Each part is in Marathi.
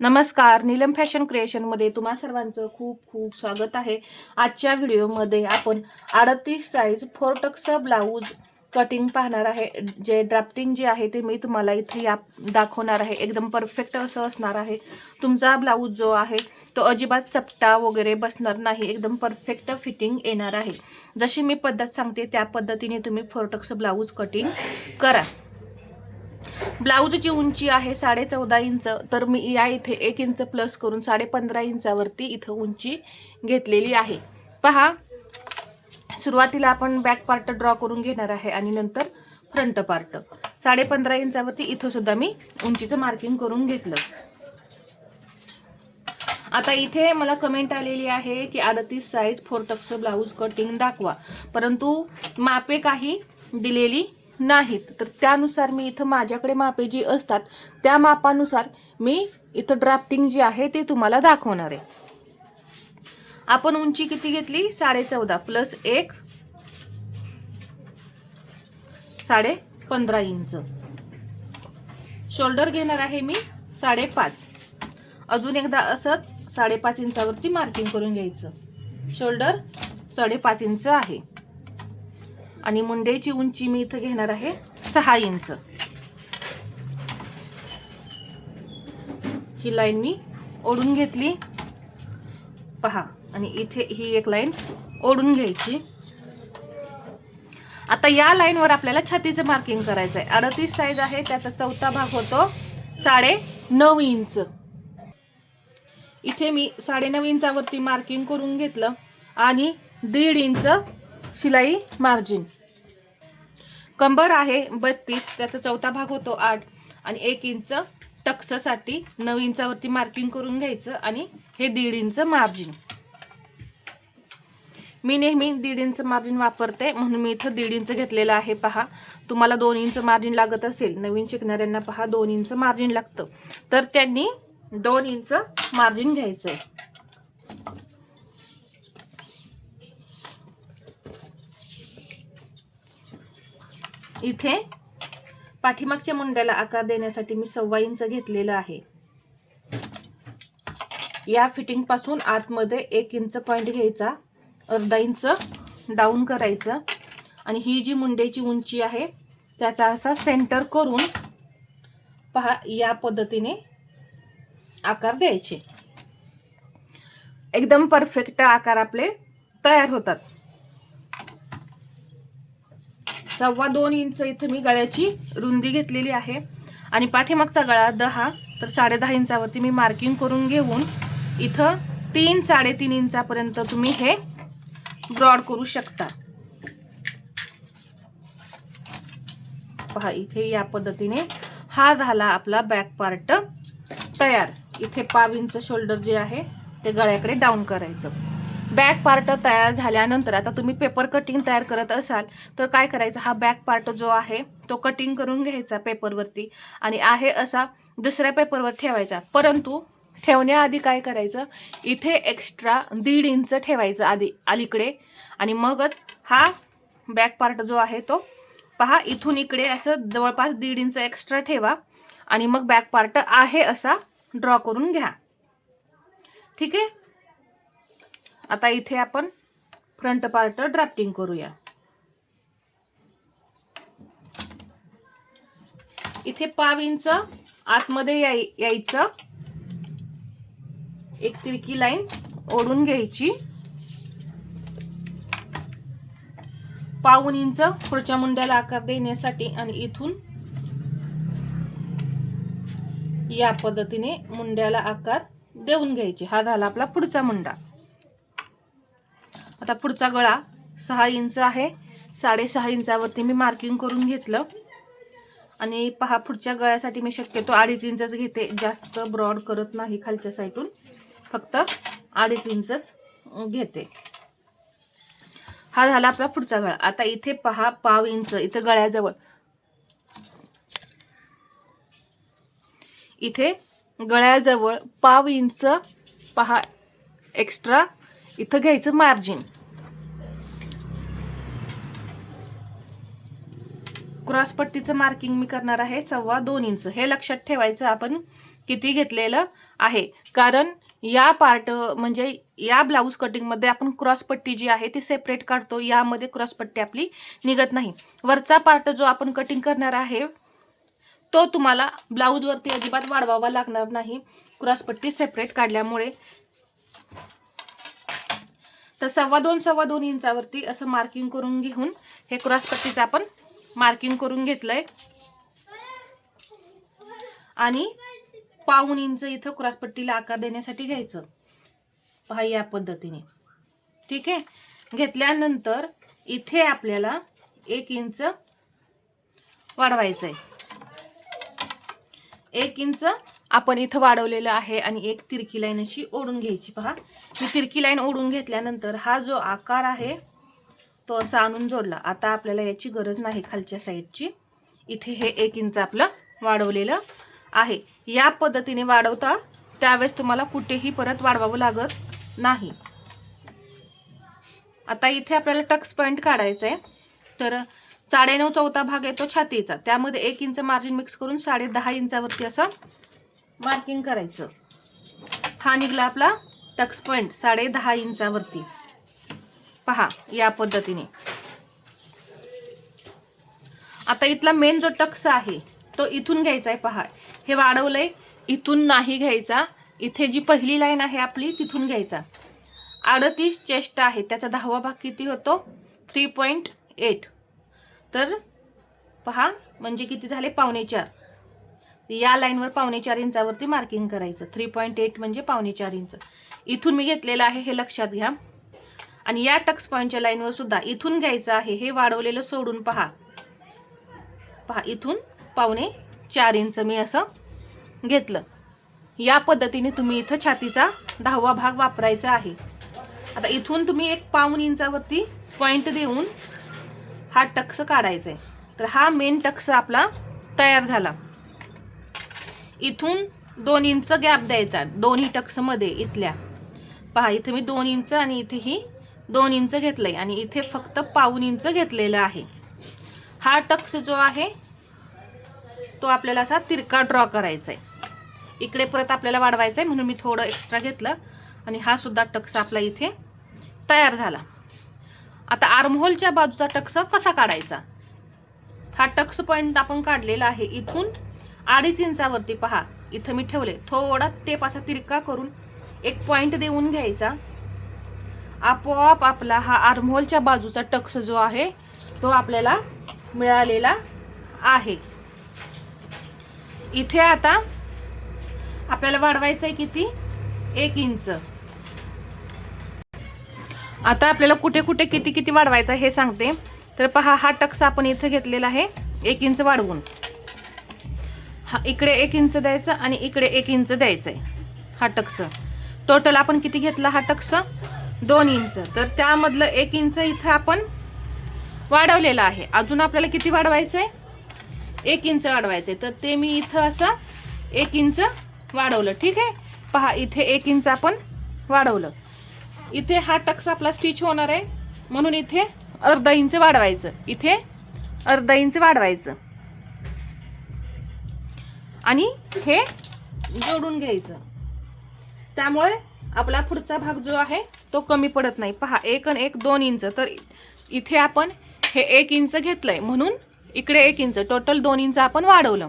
नमस्कार, नीलम फॅशन क्रिएशनमध्ये तुम्हा सर्वांचं खूप खूप स्वागत आहे। आजच्या व्हिडिओमध्ये आपण 38 साइज 4 टक्स ब्लाऊज कटिंग पाहणार आहे। जे ड्राफ्टिंग जे आहे ते मी तुम्हाला इथे दाखवणार आहे। एकदम परफेक्ट असं असणार आहे। तुमचा ब्लाऊज जो आहे तो अजिबात चपटा वगैरे बसणार नाही, एकदम परफेक्ट फिटिंग येणार आहे। जशी मी पद्धत सांगते त्या पद्धतीने तुम्ही 4 टक्स ब्लाऊज कटिंग करा। ब्लाऊजची उंची आहे 14.5 इंच, तर मी या इथे 1 इंच प्लस करून 15.5 इंचावरती इथं उंची घेतलेली आहे। पहा, सुरुवातीला आपण बॅक पार्ट ड्रॉ करून घेणार आहे आणि नंतर फ्रंट पार्ट 15.5 इंचावरती इथं सुद्धा मी उंचीचं मार्किंग करून घेतलं। आता इथे मला कमेंट आलेली आहे की 38 साइज 4 टक्स ब्लाऊज कटिंग दाखवा, परंतु मापे काही दिलेली नाहीत। तर त्यानुसार मी इथं माझ्याकडे मापे जी असतात त्या मापानुसार मी इथं ड्राफ्टिंग जी आहे ते तुम्हाला दाखवणार आहे। आपण उंची किती घेतली? 14.5 प्लस 1 15.5 इंच। शोल्डर घेणार आहे मी 5.5। अजून एकदा असंच 5.5 इंचावरती मार्किंग करून घ्यायचं। शोल्डर 5.5 इंच आहे आणि मुंडेची उंची मी इथं घेणार आहे 6 इंच। ही लाईन मी ओढून घेतली, पहा, आणि इथे ही एक लाईन ओढून घ्यायची। आता या लाईनवर आपल्याला छातीचं मार्किंग करायचं आहे। 38 साइज आहे, त्याचा चौथा भाग होतो 9.5 इंच। इथे मी 9.5 इंचावरती मार्किंग करून घेतलं आणि 1.5 इंच शिलाई मार्जिन। कंबर आहे 32, त्याचा चौथा भाग होतो 8 आणि 1 इंच टक्ससाठी 9 इंचावरती मार्किंग करून घ्यायचं आणि हे 1.5 इंच मार्जिन। मी नेहमी 1.5 इंच मार्जिन वापरते म्हणून मी इथं 1.5 इंच घेतलेला आहे। पहा, तुम्हाला 2 इंच मार्जिन लागत असेल, नवीन शिकणाऱ्यांना पहा 2 इंच मार्जिन लागतं, तर त्यांनी 2 इंच मार्जिन घ्यायचंय। इथे पाठीमागच्या मुंड्याला आकार देण्यासाठी मी 1.25 इंच घेतलेला आहे। या फिटिंग पासून आतमध्ये 1 इंच पॉइंट घ्यायचा, अर्धा इंच डाऊन करायचं आणि ही जी मुंड्याची उंची आहे त्याचा असा सेंटर करून पहा या पद्धतीने आकार द्यायचे। एकदम परफेक्ट आकार आपले तयार होतात। 2.25 इंच इथे मी गळ्याची रुंदी घेतलेली आहे आणि पाठीमागचा गळा 10, तर 10.5 इंचावरती मी मार्किंग करून घेऊन इथं 3-3.5 इंचापर्यंत तुम्ही हे ब्रॉड करू शकता। पहा, इथे या पद्धतीने हा झाला आपला बॅक पार्ट तयार। इथे 1.5 इंच शोल्डर जे आहे ते गळ्याकडे डाऊन करायचं। बॅक पार्ट तयार झाल्यानंतर आता तुम्ही पेपर कटिंग तयार करत असाल तर काय करायचं, हा बॅक पार्ट जो आहे तो कटिंग करून घ्यायचा पेपरवरती आणि आहे असा दुसऱ्या पेपरवर ठेवायचा। परंतु ठेवण्याआधी काय करायचं, इथे एक्स्ट्रा 1.5 इंच ठेवायचं आधी अलीकडे आणि मगच हा बॅक पार्ट जो आहे तो पहा इथून इकडे असं जवळपास 1.5 इंच एक्स्ट्रा ठेवा आणि मग बॅक पार्ट आहे असा ड्रॉ करून घ्या। ठीक आहे। आता इथे आपण फ्रंट पार्ट ड्राफ्टिंग करूया। इथे 1.5 इंच आतमध्ये यायचं, एक तिरकी लाईन ओढून घ्यायची, 1.5 इंच पुढच्या मुंड्याला आकार देण्यासाठी आणि इथून या पद्धतीने मुंड्याला आकार देऊन घ्यायचे। हा झाला आपला पुढचा मुंडा। आता पुढचा गळा 6 इंच आहे, 6.5 इंचावरती मी मार्किंग करून घेतलं आणि पहा पुढच्या गळ्यासाठी मी शक्यतो 2.5 इंचच घेते, जास्त ब्रॉड करत नाही खालच्या साईडून, फक्त 2.5 इंचच घेते। हा झाला आपला पुढचा गळा। आता इथे पहा 1.5 इंच इथे गळ्याजवळ, इथे गळ्याजवळ 1.5 इंच पहा एक्स्ट्रा इथं घ्यायचं मार्जिन। क्रॉस पट्टीचं मार्किंग मी करणार आहे 2.25 इंच। हे लक्षात ठेवायचं आपण किती घेतलेलं आहे, कारण या पार्ट म्हणजे या ब्लाऊज कटिंगमध्ये आपण क्रॉसपट्टी जी आहे ती सेपरेट काढतो, यामध्ये क्रॉसपट्टी आपली निघत नाही. वरचा पार्ट जो आपण कटिंग करणार आहे तो तुम्हाला ब्लाऊजवरती अजिबात वाढवावा लागणार नाही क्रॉसपट्टी सेपरेट काढल्यामुळे. तर 2.25 इंचावरती असं मार्किंग करून घेऊन हे क्रॉसपट्टीचं आपण मार्किंग करून घेतलंय आणि 1.25 इंच इथं क्रॉसपट्टीला आकार देण्यासाठी घ्यायचं. पहा या पद्धतीने. ठीक आहे. घेतल्यानंतर इथे आपल्याला 1 इंच वाढवायचं आहे. 1 इंच आपण इथं वाढवलेलं आहे आणि एक तिरकी लाईन अशी ओढून घ्यायची. पहा ही तिरकी लाईन ओढून घेतल्यानंतर हा जो आकार आहे तो असा आणून जोडला. आता आपल्याला याची गरज नाही खालच्या साईडची. इथे हे 1 इंच आपलं वाढवलेलं आहे. या पद्धतीने वाढवता त्यावेळेस तुम्हाला कुठेही परत वाढवावं लागत नाही. आता इथे आपल्याला टक्स पॉइंट काढायचा आहे. तर 9.5 चौथा भाग येतो छातीचा, त्यामध्ये 1 इंच मार्जिन मिक्स करून 10.5 इंचावरती असं मार्किंग करायचं. हा निघला आपला टक्स पॉइंट 10.5 इंचावरती. पहा या पद्धतीने. आता इथला मेन जो टक्स आहे तो इथून घ्यायचा आहे. पहा हे वाढवलंय, इथून नाही घ्यायचा. इथे जी पहिली लाईन आहे आपली तिथून घ्यायचा. 38 चेस्ट आहे, त्याचा 10वा भाग किती होतो 3.8. तर पहा म्हणजे किती झाले 4.25. या लाईनवर 4.25 इंचावरती मार्किंग करायचं. 3.8 म्हणजे 4.25 इंच इथून मी घेतलेलं आहे, हे लक्षात घ्या. आणि या टक्स पॉइंटच्या लाईनवर सुद्धा इथून घ्यायचं आहे, हे वाढवलेलं सोडून. पहा इथून 4.25 इंच मी असं घेतलं. या पद्धतीने तुम्ही इथं छातीचा 10वा भाग वापरायचा आहे. आता इथून तुम्ही एक 1.25 इंचावरती पॉइंट देऊन हा टक्स काढायचा आहे. तर हा मेन टक्स आपला तयार झाला. इथून 2 इंच गॅप द्यायचा दोन्ही टक्स मध्ये इथल्या. पहा इथे मी 2 इंच आणि इथेही 2 इंच घेतलंय आणि इथे फक्त 1.25 इंच घेतलेलं आहे. हा टक्स जो आहे तो आपल्याला असा तिरका ड्रॉ करायचा आहे. इकडे परत आपल्याला वाढवायचा आहे म्हणून मी थोडं एक्स्ट्रा घेतलं आणि हा सुद्धा टक्स आपला इथे तयार झाला. आता आर्महोलच्या बाजूचा टक्स कसा काढायचा. हा टक्स पॉइंट आपण काढलेला आहे इथून 2.5 इंचावरती. पहा इथं मी ठेवले, थोडा टेप असा तिरका करून एक पॉइंट देऊन घ्यायचा. आपोआप आपला हा आर्महोलच्या बाजूचा टक्स जो आहे तो आपल्याला मिळालेला आहे. इथे आता आपल्याला वाढवायचं आहे किती 1 इंच. आता आपल्याला कुठे कुठे किती किती वाढवायचं हे सांगते. तर पहा हा टक्स आपण इथे घेतलेला आहे 1 इंच वाढवून. हा इकडे 1 इंच द्यायचं आणि इकडे 1 इंच द्यायचंय. हा टक्स टोटल आपण किती घेतला हा टक्स 2 इंच. तर त्यामधलं 1 इंच इथं आपण वाढवलेलं आहे. अजून आपल्याला किती वाढवायचंय 1 इंच वाढवायचंय. तर ते मी इथं असं 1 इंच वाढवलं. ठीक आहे. पहा इथे 1 इंच आपण वाढवलं. इथे हा टक्स आपला स्टिच होणार आहे म्हणून इथे 1/2 इंच वाढवायचं. इथे 1/2 इंच वाढवायचं आणि हे जोडून घ्यायचं. त्यामुळे आपला पुढचा भाग जो आहे तो कमी पडत नाही. पहा 1 आणि 1 2 इंच. तर इथे आपण हे 1 इंच घेतलंय म्हणून इकडे 1 इंच टोटल 2 इंच आपण वाढवलं.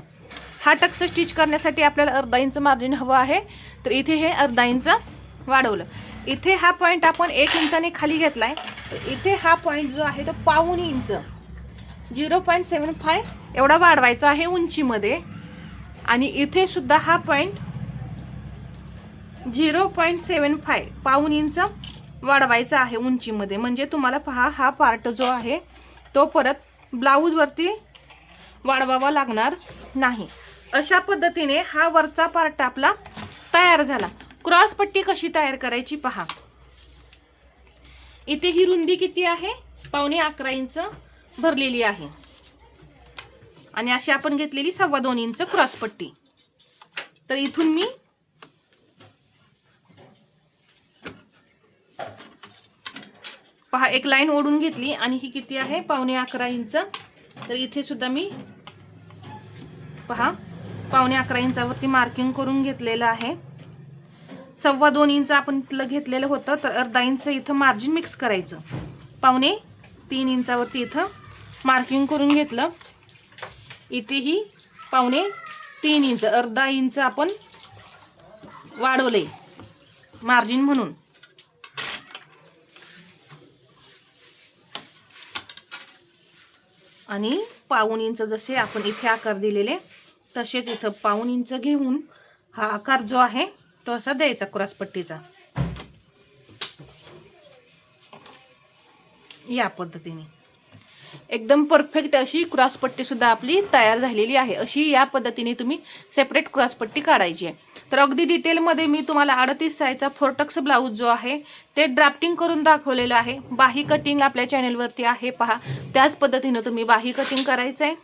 हा टक्स स्टिच करण्यासाठी आपल्याला 1/2 इंच मार्जिन हवं आहे. तर इथे हे 1/2 इंच वाढवलं. इथे हा पॉइंट आपण 1 इंचाने खाली घेतलाय. इथे हा पॉइंट जो आहे तो 1.25 इंच 0.75 एवढा वाढवायचा आहे उंचीमध्ये. आणि इथे सुद्धा हा पॉइंट 0.75 1.25 इंच वाढवायचा आहे उंचीमध्ये. म्हणजे तुम्हाला पहा हा पार्ट जो आहे तो परत ब्लाऊजवरती वाढवावा लागणार नाही. अशा पद्धतीने हा वरचा पार्ट आपला तयार झाला. क्रॉस पट्टी कशी तयार करायची पहा. इथे ही रुंदी किती आहे 11.25 इंच भरलेली आहे आणि अशी आपण घेतलेली 2.25 इंच क्रॉस पट्टी. तर इथून मी पहा एक लाईन ओढून घेतली आणि ही किती आहे 11.25 इंच. तर इथे सुद्धा मी पहा 11.25 इंचावरती मार्किंग करून घेतलेलं आहे. 2.25 इंच आपण इथलं घेतलेलं होतं, तर अर्धा इंच इथं मार्जिन मिक्स करायचं. 2.25 इंचावरती इथं मार्किंग करून घेतलं. इथेही 2.25 इंच, अर्धा इंच आपण वाढवले मार्जिन म्हणून. आणि 1/2 इंच जसे आपण इथे आकार दिलेले तसेच इथं 1/2 इंच घेऊन हा आकार जो आहे तो असा द्यायचा क्रॉसपट्टीचा. या पद्धतीने एकदम परफेक्ट अशी क्रॉसपट्टी सुद्धा आपली तयार झालेली आहे. अशी या पद्धतीने तुम्ही सेपरेट क्रॉसपट्टी काढायची आहे. तर अगदी डिटेलमध्ये मी तुम्हाला 38 साईजचा फोरटक्स ब्लाऊज जो आहे ते ड्राफ्टिंग करून दाखवलेलं आहे. बाही कटिंग आपल्या चॅनलवरती आहे, पहा. त्याच पद्धतीने तुम्ही बाही कटिंग करायचं आहे.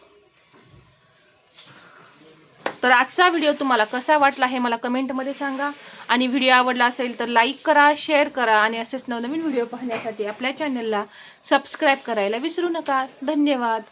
तर आजचा व्हिडिओ तुम्हाला कसा वाटला हे मला कमेंटमध्ये सांगा. आणि व्हिडिओ आवडला असेल तर लाईक करा, शेअर करा आणि असेच नवनवीन व्हिडिओ पाहण्यासाठी आपल्या चॅनलला सबस्क्राईब करायला विसरू नका. धन्यवाद.